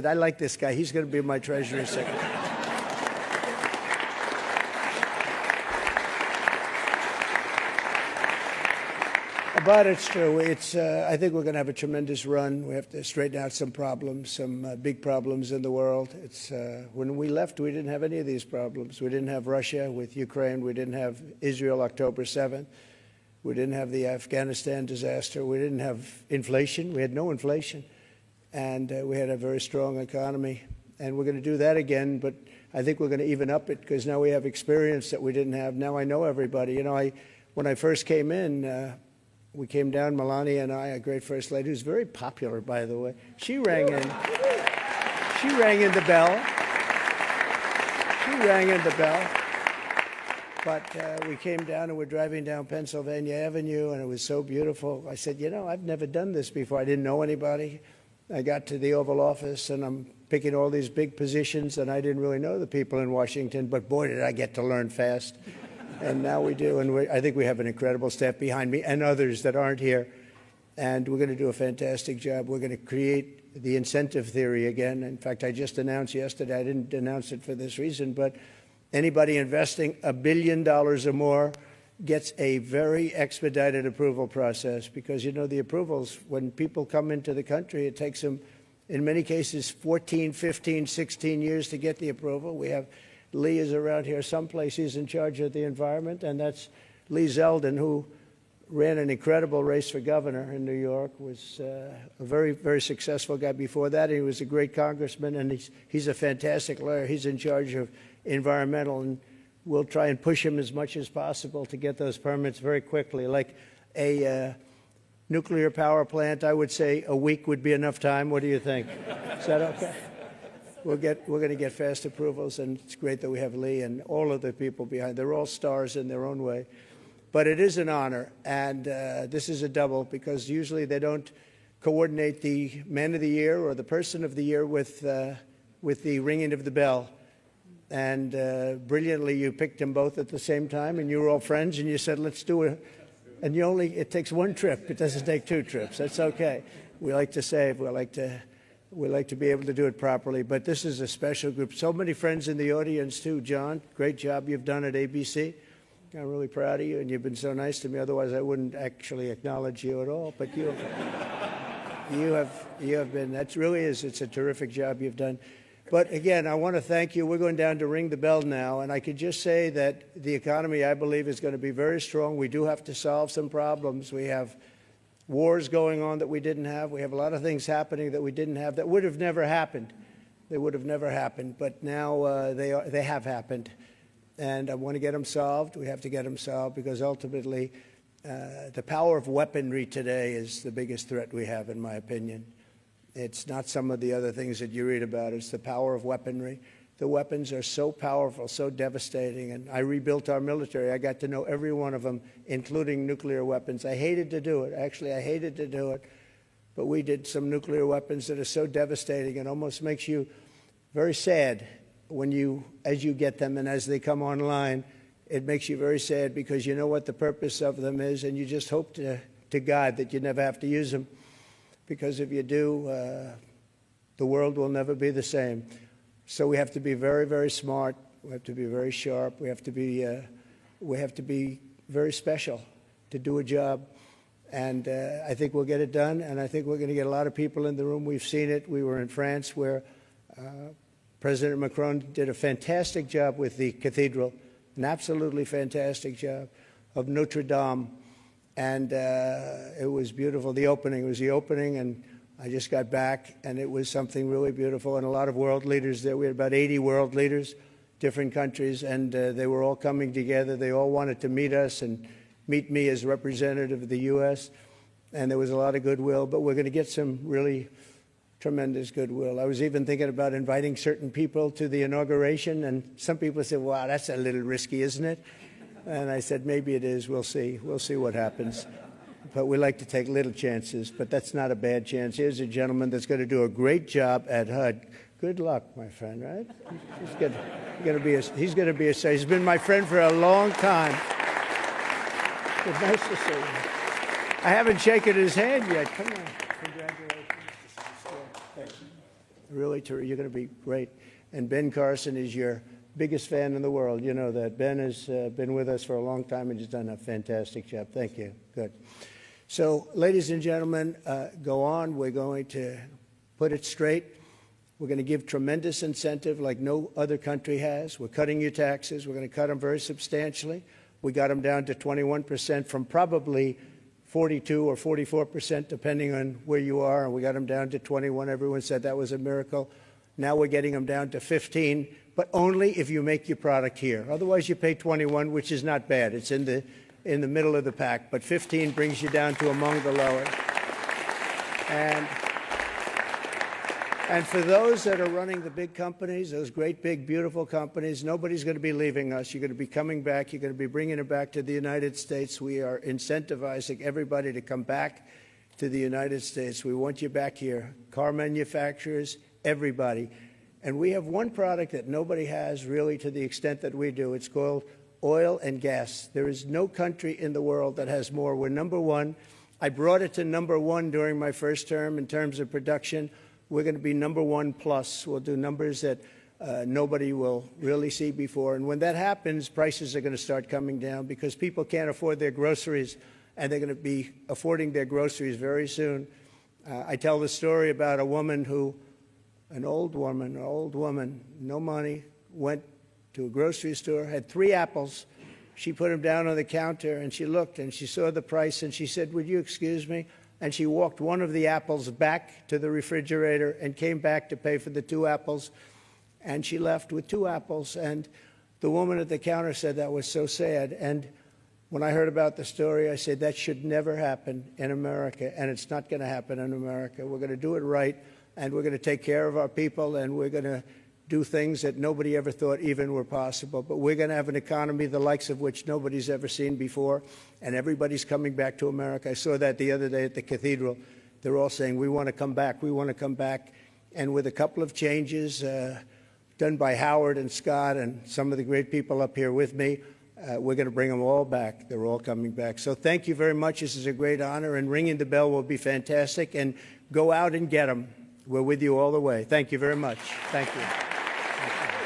I like this guy. He's going to be my Treasury Secretary. But it's true. I think we're going to have a tremendous run. We have to straighten out some problems, some big problems in the world. When we left, we didn't have any of these problems. We didn't have Russia with Ukraine. We didn't have Israel October 7th. We didn't have the Afghanistan disaster. We didn't have inflation. We had no inflation. And we had a very strong economy. And we're going to do that again, but I think we're going to even up it because now we have experience that we didn't have. Now I know everybody. You know, when I first came in, we came down, Melania and I, a great first lady, who's very popular, by the way. She rang in. She rang in the bell. She rang in the bell. But we came down and we're driving down Pennsylvania Avenue, and it was so beautiful. I said, you know, I've never done this before. I didn't know anybody. I got to the Oval Office, and I'm picking all these big positions, and I didn't really know the people in Washington, but boy, did I get to learn fast. And now we do, and I think we have an incredible staff behind me and others that aren't here, and we're going to do a fantastic job. We're going to create the incentive theory again. In fact, I just announced yesterday, I didn't announce it for this reason, but anybody investing $1 billion or more gets a very expedited approval process because, you know, the approvals, when people come into the country, it takes them, in many cases, 14, 15, 16 years to get the approval. We have Lee is around here someplace. He's in charge of the environment, and that's Lee Zeldin, who ran an incredible race for governor in New York, was a very, very successful guy before that. He was a great congressman, and he's a fantastic lawyer. He's in charge of environmental, and we'll try and push him as much as possible to get those permits very quickly. Like a nuclear power plant, I would say a week would be enough time. What do you think? Is that okay? We're going to get fast approvals, and it's great that we have Lee and all of the people behind. They're all stars in their own way. But it is an honor, and this is a double because usually they don't coordinate the Man of the Year or the Person of the Year with the ringing of the bell. And brilliantly, you picked them both at the same time, and you were all friends, and you said, let's do it. And it takes one trip. It doesn't take two trips. That's okay. We like to save. We like to be able to do it properly. But this is a special group. So many friends in the audience, too. John, great job you've done at ABC. I'm really proud of you, and you've been so nice to me. Otherwise, I wouldn't actually acknowledge you at all. But you have been, it's a terrific job you've done. But again, I want to thank you. We're going down to ring the bell now, and I could just say that the economy, I believe, is going to be very strong. We do have to solve some problems. We have wars going on that we didn't have. We have a lot of things happening that we didn't have that would have never happened. They would have never happened, but now they have happened. And I want to get them solved. We have to get them solved because ultimately the power of weaponry today is the biggest threat we have, in my opinion. It's not some of the other things that you read about. It's the power of weaponry. The weapons are so powerful, so devastating. And I rebuilt our military. I got to know every one of them, including nuclear weapons. I hated to do it. Actually, I hated to do it. But we did some nuclear weapons that are so devastating. It almost makes you very sad as you get them and as they come online. It makes you very sad because you know what the purpose of them is, and you just hope to God that you never have to use them. Because if you do, the world will never be the same. So we have to be very, very smart. We have to be very sharp. We have to be very special to do a job. And I think we'll get it done. And I think we're going to get a lot of people in the room. We've seen it. We were in France where President Macron did a fantastic job with the cathedral, an absolutely fantastic job, of Notre Dame. And it was beautiful. The opening was the opening, and I just got back, and it was something really beautiful. And a lot of world leaders there. We had about 80 world leaders, different countries, and they were all coming together. They all wanted to meet us and meet me as representative of the U.S., and there was a lot of goodwill. But we're going to get some really tremendous goodwill. I was even thinking about inviting certain people to the inauguration, and some people said, wow, that's a little risky, isn't it? And I said, maybe it is. We'll see. We'll see what happens. But we like to take little chances, but that's not a bad chance. Here's a gentleman that's going to do a great job at HUD. Good luck, my friend, right? He's going to be a he's been my friend for a long time. It's nice to see you. I haven't shaken his hand yet. Come on. Congratulations. Really, you're going to be great. And Ben Carson is your biggest fan in the world. You know that. Ben has been with us for a long time and has done a fantastic job. Thank you. Good. So, ladies and gentlemen, go on. We're going to put it straight. We're going to give tremendous incentive like no other country has. We're cutting your taxes. We're going to cut them very substantially. We got them down to 21% from probably 42 or 44%, depending on where you are, and we got them down to 21. Everyone said that was a miracle. Now we're getting them down to 15, but only if you make your product here. Otherwise, you pay 21, which is not bad. It's in the middle of the pack, but 15 brings you down to among the lower. And for those that are running the big companies, those great, big, beautiful companies, nobody's going to be leaving us. You're going to be coming back. You're going to be bringing it back to the United States. We are incentivizing everybody to come back to the United States. We want you back here. Car manufacturers, everybody. And we have one product that nobody has really to the extent that we do. It's called oil and gas. There is no country in the world that has more. We're number one. I brought it to number one during my first term in terms of production. We're going to be number one plus. We'll do numbers that nobody will really see before. And when that happens, prices are going to start coming down because people can't afford their groceries, and they're going to be affording their groceries very soon. I tell the story about a woman who, an old woman, no money, went to a grocery store, had 3 apples. She put them down on the counter, and she looked, and she saw the price, and she said, "Would you excuse me?" And she walked one of the apples back to the refrigerator and came back to pay for the 2 apples. And she left with 2 apples. And the woman at the counter said that was so sad. And when I heard about the story, I said that should never happen in America. And it's not going to happen in America. We're going to do it right. And we're going to take care of our people. And we're going to do things that nobody ever thought even were possible. But we're going to have an economy the likes of which nobody's ever seen before, and everybody's coming back to America. I saw that the other day at the cathedral. They're all saying, we want to come back, we want to come back. And with a couple of changes done by Howard and Scott and some of the great people up here with me, we're going to bring them all back. They're all coming back. So thank you very much. This is a great honor, and ringing the bell will be fantastic. And go out and get them. We're with you all the way. Thank you very much. Thank you. Thank you.